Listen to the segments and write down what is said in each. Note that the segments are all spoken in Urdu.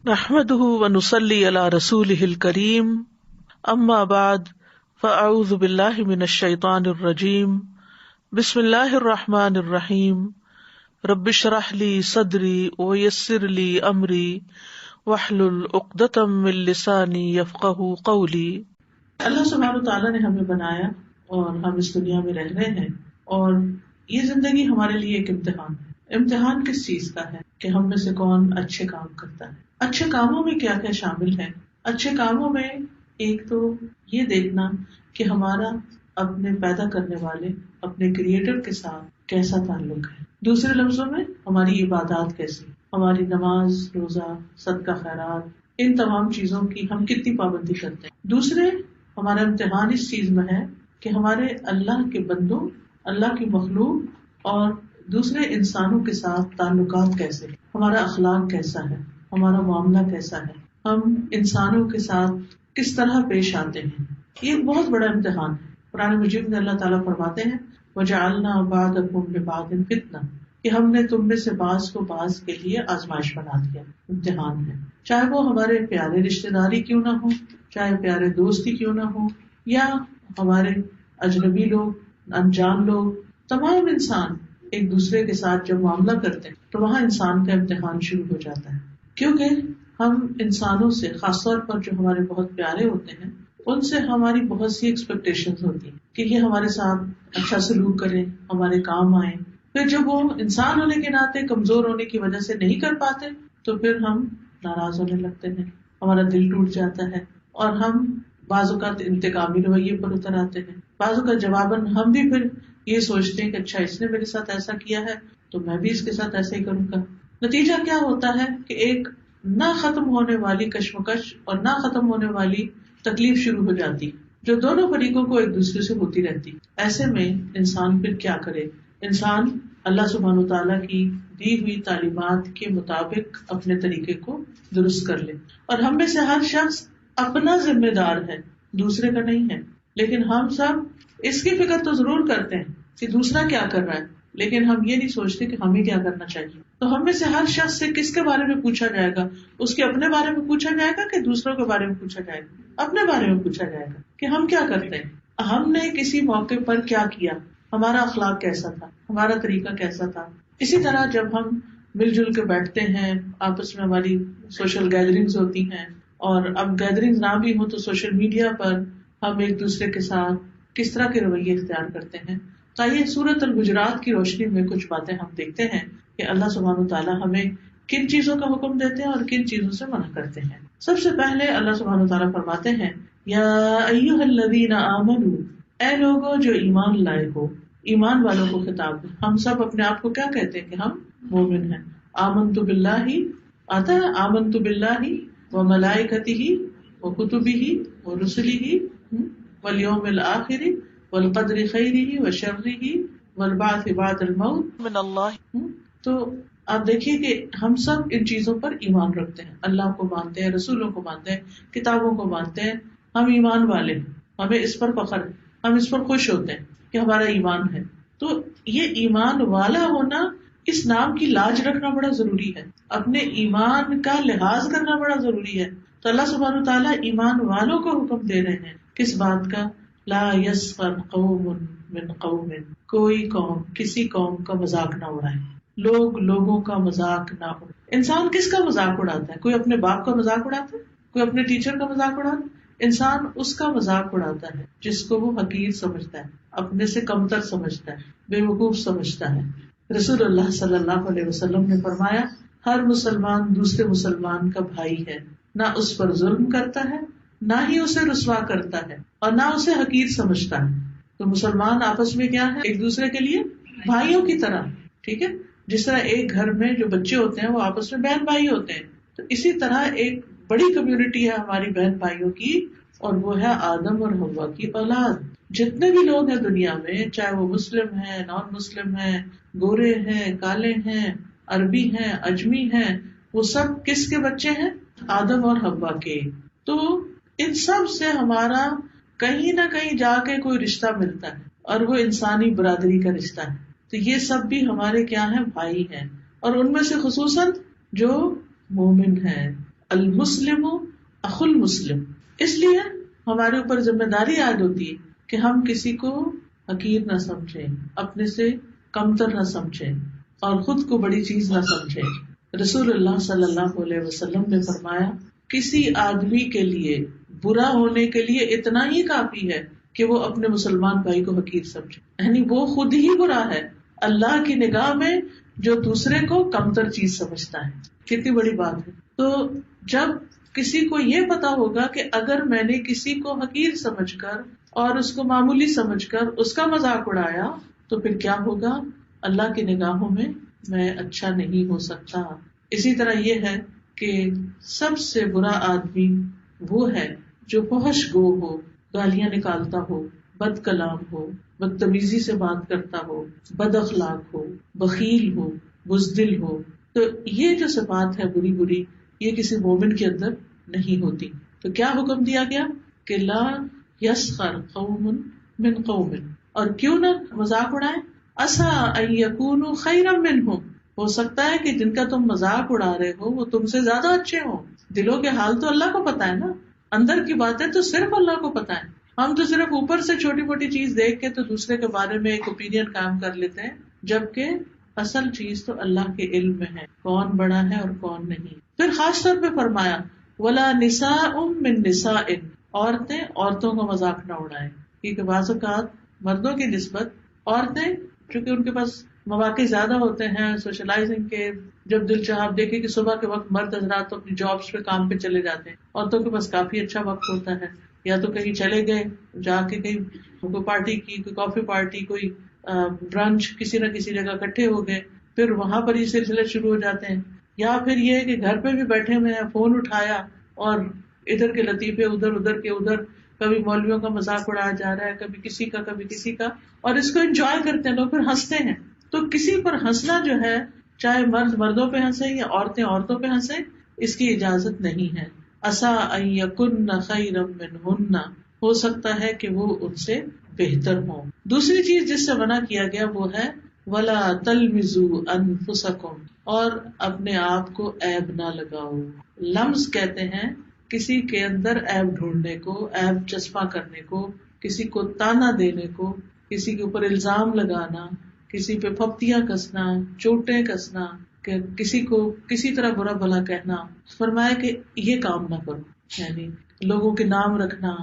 نحمده ونصلي على رسوله الكريم اما بعد فاعوذ بالله من الشيطان الرجيم بسم الله الرحمن الرحيم رب اشرح لي صدري ويسر لي امري واحلل عقدة من لساني يفقهوا قولي۔ اللہ سبحانہ وتعالیٰ نے ہمیں بنایا اور ہم اس دنیا میں رہ رہے ہیں، اور یہ زندگی ہمارے لیے ایک امتحان ہے۔ امتحان کس چیز کا ہے کہ ہم میں سے کون اچھے کام کرتا ہے۔ اچھے کاموں میں کیا کیا شامل ہے؟ اچھے کاموں میں ایک تو یہ دیکھنا کہ ہمارا اپنے پیدا کرنے والے، اپنے کریٹر کے ساتھ کیسا تعلق ہے۔ دوسرے لفظوں میں ہماری عبادات کیسی، ہماری نماز، روزہ، صدقہ خیرات، ان تمام چیزوں کی ہم کتنی پابندی کرتے ہیں۔ دوسرے ہمارا امتحان اس چیز میں ہے کہ ہمارے اللہ کے بندوں، اللہ کی مخلوق اور دوسرے انسانوں کے ساتھ تعلقات کیسے، ہمارا اخلاق کیسا ہے، ہمارا معاملہ کیسا ہے، ہم انسانوں کے ساتھ کس طرح پیش آتے ہیں۔ یہ ایک بہت بڑا امتحان ہے۔ قرآن مجید میں اللہ تعالیٰ فرماتے ہیں وَجَعَلْنَا بَعْضَكُمْ لِبَعْضٍ فِتْنَةً، کہ ہم نے تم میں سے بعض کو بعض کے لیے آزمائش بنا دیا، امتحان ہے۔ چاہے وہ ہمارے پیارے رشتے داری کیوں نہ ہو، چاہے پیارے دوستی کیوں نہ ہو، یا ہمارے اجنبی لوگ، انجان لوگ، تمام انسان ایک دوسرے کے ساتھ جب معاملہ کرتے ہیں تو وہاں انسان کا امتحان شروع ہو جاتا ہے، کیونکہ ہم انسانوں سے، خاص طور پر جو ہمارے بہت پیارے ہوتے ہیں، ان سے ہماری بہت سی ایکسپیکٹیشنز ہوتی ہیں کہ یہ ہمارے ساتھ اچھا سلوک کریں، ہمارے کام آئیں۔ پھر جب وہ انسان ہونے کے ناطے کمزور ہونے کی وجہ سے نہیں کر پاتے تو پھر ہم ناراض ہونے لگتے ہیں، ہمارا دل ٹوٹ جاتا ہے، اور ہم بعض اوقات انتقامی رویے پر اتر آتے ہیں۔ بعض اوقات جواباً ہم بھی پھر یہ سوچتے ہیں کہ اچھا اس نے میرے ساتھ ایسا کیا ہے تو میں بھی اس کے ساتھ ایسا ہی کروں گا۔ نتیجہ کیا ہوتا ہے کہ ایک نہ ختم ہونے والی کشمکش اور نہ ختم ہونے والی تکلیف شروع ہو جاتی، جو دونوں فریقوں کو ایک دوسرے سے ہوتی رہتی۔ ایسے میں انسان پھر کیا کرے؟ انسان اللہ سبحانہ وتعالیٰ کی دی ہوئی تعلیمات کے مطابق اپنے طریقے کو درست کر لے۔ اور ہم میں سے ہر شخص اپنا ذمہ دار ہے، دوسرے کا نہیں ہے۔ لیکن ہم سب اس کی فکر تو ضرور کرتے ہیں کہ دوسرا کیا کر رہا ہے، لیکن ہم یہ نہیں سوچتے کہ ہمیں کیا کرنا چاہیے۔ تو ہم میں سے ہر شخص سے کس کے بارے میں پوچھا جائے گا؟ اس کے اپنے بارے میں پوچھا جائے گا کہ دوسروں کے بارے میں پوچھا جائے گا؟ اپنے بارے میں پوچھا جائے گا کہ ہم کیا کرتے ہیں، ہم نے کسی موقع پر کیا کیا، ہمارا اخلاق کیسا تھا، ہمارا طریقہ کیسا تھا۔ اسی طرح جب ہم مل جل کے بیٹھتے ہیں، آپس میں ہماری سوشل گیدرنگز ہوتی ہیں، اور اب گیدرنگ نہ بھی ہو تو سوشل میڈیا پر ہم ایک دوسرے کے ساتھ کس طرح کے رویے اختیار کرتے ہیں۔ تاہی سورۃ الحجرات کی روشنی میں کچھ باتیں ہم دیکھتے ہیں کہ اللہ سبحانہ وتعالیٰ ہمیں کن چیزوں کا حکم دیتے ہیں اور کن چیزوں سے منع کرتے ہیں۔ سب سے پہلے اللہ سبحانہ وتعالیٰ فرماتے ہیں یا ایھا الذین آمنوا، اے لوگوں جو ایمان لائے ہو۔ ایمان والوں کو خطاب ہے۔ ہم سب اپنے آپ کو کیا کہتے ہیں کہ ہم مومن ہیں۔ آمنت باللہ، آتا ہے آمنت باللہ وملائکتہ وکتبہ ورسلہ والیوم الآخر والقدر خیرہ وشرہ والبعث بعد الموت من اللہ۔ تو آپ دیکھیے کہ ہم سب ان چیزوں پر ایمان رکھتے ہیں، اللہ کو مانتے ہیں، رسولوں کو مانتے ہیں، کتابوں کو مانتے ہیں۔ ہم ایمان والے ہیں، ہمیں اس پر فخر ہے، ہم اس پر خوش ہوتے ہیں کہ ہمارا ایمان ہے۔ تو یہ ایمان والا ہونا، اس نام کی لاج رکھنا بڑا ضروری ہے، اپنے ایمان کا لحاظ کرنا بڑا ضروری ہے۔ تو اللہ سبحانہ وتعالیٰ ایمان والوں کو حکم دے رہے ہیں کس بات کا؟ لا یسخر قوم من قوم، کوئی قوم کسی قوم کا مذاق نہ اڑائے، لوگ لوگوں کا مذاق نہ اڑائے۔ انسان کس کا مذاق اڑاتا ہے؟ کوئی اپنے باپ کا مذاق اڑاتا ہے، کوئی اپنے ٹیچر کا مذاق اڑاتا ہے۔ انسان اس کا مذاق اڑاتا ہے جس کو وہ حقیر سمجھتا ہے، اپنے سے کمتر سمجھتا ہے، بے وقوف سمجھتا ہے۔ رسول اللہ صلی اللہ علیہ وسلم نے فرمایا ہر مسلمان دوسرے مسلمان کا بھائی ہے، نہ اس پر ظلم کرتا ہے، نہ ہی اسے رسوا کرتا ہے، اور نہ اسے حقیر سمجھتا ہے۔ تو مسلمان آپس میں کیا ہے؟ ایک دوسرے کے لیے بھائیوں کی طرح، ٹھیک ہے؟ جس طرح ایک گھر میں جو بچے ہوتے ہیں وہ آپس میں بہن بھائی ہوتے ہیں، تو اسی طرح ایک بڑی کمیونٹی ہے ہماری بہن بھائیوں کی، اور وہ ہے آدم اور حوا کی اولاد۔ جتنے بھی لوگ ہیں دنیا میں، چاہے وہ مسلم ہیں، نان مسلم ہیں، گورے ہیں، کالے ہیں، عربی ہیں، اجمی ہیں، وہ سب کس کے بچے ہیں؟ آدم اور حوا کے۔ تو ان سب سے ہمارا کہیں نہ کہیں جا کے کوئی رشتہ ملتا ہے، اور وہ انسانی برادری کا رشتہ ہے۔ تو یہ سب بھی ہمارے کیا ہیں؟ بھائی ہیں، اور ان میں سے خصوصاً جو مومن ہیں، المسلم اخو المسلم. اس لیے ہمارے اوپر ذمہ داری عائد ہوتی ہے کہ ہم کسی کو حقیر نہ سمجھیں، اپنے سے کمتر نہ سمجھیں اور خود کو بڑی چیز نہ سمجھیں. رسول اللہ صلی اللہ علیہ وسلم نے فرمایا کسی آدمی کے لیے برا ہونے کے لیے اتنا ہی کافی ہے کہ وہ اپنے مسلمان بھائی کو حقیر سمجھے، یعنی وہ خود ہی برا ہے اللہ کی نگاہ میں جو دوسرے کو کمتر چیز سمجھتا ہے. کتنی بڑی بات ہے. تو جب کسی کو یہ پتا ہوگا کہ اگر میں نے کسی کو حقیر سمجھ کر اور اس کو معمولی سمجھ کر اس کا مذاق اڑایا تو پھر کیا ہوگا، اللہ کی نگاہوں میں اچھا نہیں ہو سکتا. اسی طرح یہ ہے کہ سب سے برا آدمی وہ ہے جو فحش گو ہو، گالیاں نکالتا ہو، بد کلام ہو، بدتمیزی سے بات کرتا ہو، بد اخلاق ہو، بخیل ہو، بزدل ہو. تو یہ جو صفات ہے بری بری، یہ کسی مومن کے اندر نہیں ہوتی. تو کیا حکم دیا گیا کہ لا یسخر قوم من قوم، اور کیوں نہ مذاق اڑائیں، عسیٰ ان یکونوا خیرا منہم، ہو سکتا ہے کہ جن کا تم مذاق اڑا رہے ہو وہ تم سے زیادہ اچھے ہوں. دلوں کے حال تو اللہ کو پتا ہے نا، اندر کی باتیں تو صرف اللہ کو پتا ہے. ہم تو صرف اوپر سے چھوٹی موٹی چیز دیکھ کے تو دوسرے کے بارے میں ایک اوپینین قائم کر لیتے ہیں، جبکہ اصل چیز تو اللہ کے علم میں ہے کون بڑا ہے اور کون نہیں. پھر خاص طور پہ فرمایا ولا نساء من نساء، عورتیں عورتوں کا مذاق نہ اڑائیں، کیونکہ بعض اوقات مردوں کی نسبت عورتیں چونکہ ان کے پاس مواقع زیادہ ہوتے ہیں سوشلائزنگ کے، جب دل چاہے آپ دیکھیں کہ صبح کے وقت مرد حضرات تو اپنی جابس پہ کام پہ چلے جاتے ہیں، عورتوں کے پاس کافی اچھا وقت ہوتا ہے، یا تو کہیں چلے گئے جا کے کہیں کوئی پارٹی کی، کوئی کافی پارٹی، کوئی برنچ، کسی نہ کسی جگہ اکٹھے ہو گئے، پھر وہاں پر یہ سلسلے شروع ہو جاتے ہیں. یا پھر یہ کہ گھر پہ بھی بیٹھے ہوئے ہیں، فون اٹھایا اور ادھر کے لطیفے ادھر کے ادھر، کبھی مولویوں کا مذاق اڑایا جا رہا ہے، کبھی کسی کا، اور اس کو انجوائے کرتے ہیں لوگ، پھر ہنستے ہیں. تو کسی پر ہنسنا جو ہے، چاہے مرد مردوں پہ ہنسے یا عورتیں عورتوں پہ ہنسے، اس کی اجازت نہیں ہے. عسیٰ ان یکن خیرا منہن، ہو سکتا ہے کہ وہ ان سے بہتر ہوں. دوسری چیز جس سے منع کیا گیا وہ ہے ولا تلمزوا انفسکم، اور اپنے آپ کو عیب نہ لگاؤ. لمز کہتے ہیں کسی کے اندر عیب ڈھونڈنے کو، عیب چسپاں کرنے کو، کسی کو تانا دینے کو، کسی کے اوپر الزام لگانا، کسی پہ پھپتیاں کسنا، چوٹیں کسنا، کہ کسی کو کسی طرح برا بھلا کہنا. فرمایا کہ یہ کام نہ کرو، یعنی لوگوں کے نام رکھنا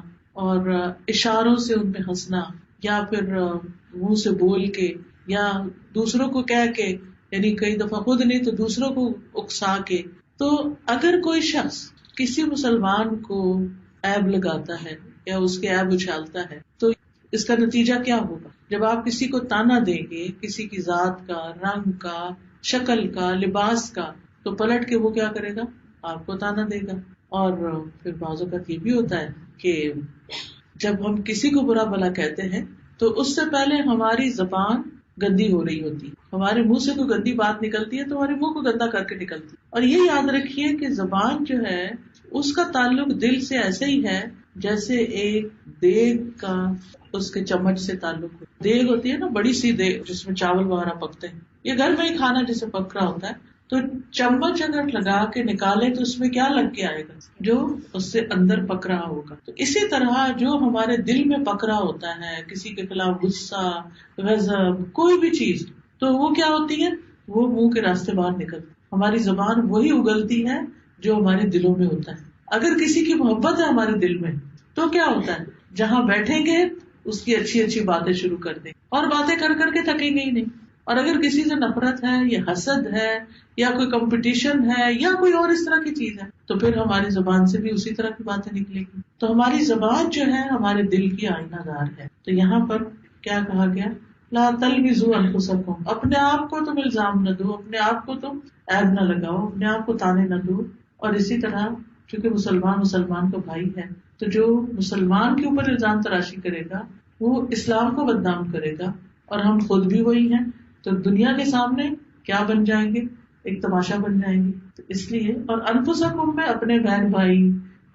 اور اشاروں سے ان پہ ہنسنا، یا پھر منہ سے بول کے یا دوسروں کو کہہ کے، یعنی کئی دفعہ خود نہیں تو دوسروں کو اکسا کے. تو اگر کوئی شخص کسی مسلمان کو عیب لگاتا ہے یا اس کے عیب اچھالتا ہے تو اس کا نتیجہ کیا ہوگا؟ جب آپ کسی کو تانا دیں گے کسی کی ذات کا، رنگ کا، شکل کا، لباس کا، تو پلٹ کے وہ کیا کرے گا؟ آپ کو تانا دے گا. اور پھر بعض اوقات یہ بھی ہوتا ہے کہ جب ہم کسی کو برا بھلا کہتے ہیں تو اس سے پہلے ہماری زبان گندی ہو رہی ہوتی، ہمارے منہ سے کوئی گندی بات نکلتی ہے تو ہمارے منہ کو گندا کر کے نکلتی. اور یہ یاد رکھیے کہ زبان جو ہے اس کا تعلق دل سے ایسے ہی ہے جیسے ایک دیگ کا اس کے چمچ سے تعلق ہو. دیگ ہوتی ہے نا، بڑی سی دیگ جس میں چاول وغیرہ پکتے ہیں، یہ گھر میں ہی کھانا جیسے پک رہا ہوتا ہے، تو چمچ اگر لگا کے نکالے تو اس میں کیا لگ کے آئے گا؟ جو اس سے اندر پک رہا ہوگا. تو اسی طرح جو ہمارے دل میں پک رہا ہوتا ہے، کسی کے خلاف غصہ، غضب، کوئی بھی چیز، تو وہ کیا ہوتی ہے؟ وہ منہ کے راستے باہر نکلتی. ہماری زبان وہی اگلتی ہے جو ہمارے دلوں میں ہوتا ہے. اگر کسی کی محبت ہے ہمارے دل میں تو کیا ہوتا ہے؟ جہاں بیٹھیں گے اس کی اچھی اچھی باتیں شروع کر دیں اور باتیں کر کر کے تھکیں گے ہی نہیں. اور اگر کسی سے نفرت ہے یا حسد ہے یا کوئی کمپٹیشن ہے یا کوئی اور اس طرح کی چیز ہے تو پھر ہماری زبان سے بھی اسی طرح کی باتیں نکلے گی. تو ہماری زبان جو ہے ہمارے دل کی آئینہ دار ہے. تو یہاں پر کیا کہا گیا؟ لا تلمزوا انفسکم، اپنے آپ کو تم الزام نہ دو، اپنے آپ کو تم عیب نہ لگاؤ، اپنے آپ کو تانے نہ دو. اور اسی طرح چونکہ مسلمان کا بھائی ہے تو جو مسلمان کے اوپر الزام تراشی کرے گا وہ اسلام کو بدنام کرے گا، اور ہم خود بھی وہی ہیں تو دنیا کے سامنے کیا بن جائیں گے؟ ایک تماشا بن جائیں گے. تو اس لیے اور انفسکم میں اپنے بہن بھائی،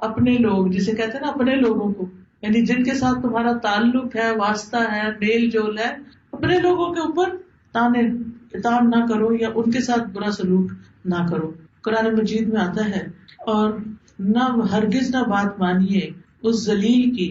اپنے لوگ، جسے کہتے ہیں نا اپنے لوگوں کو، یعنی جن کے ساتھ تمہارا تعلق ہے، واسطہ ہے، میل جول ہے، اپنے لوگوں کے اوپر تان نہ کرو یا ان کے ساتھ برا سلوک نہ کرو. قرآن مجید میں آتا ہے، اور نہ ہرگز نہ بات مانیے اس ذلیل کی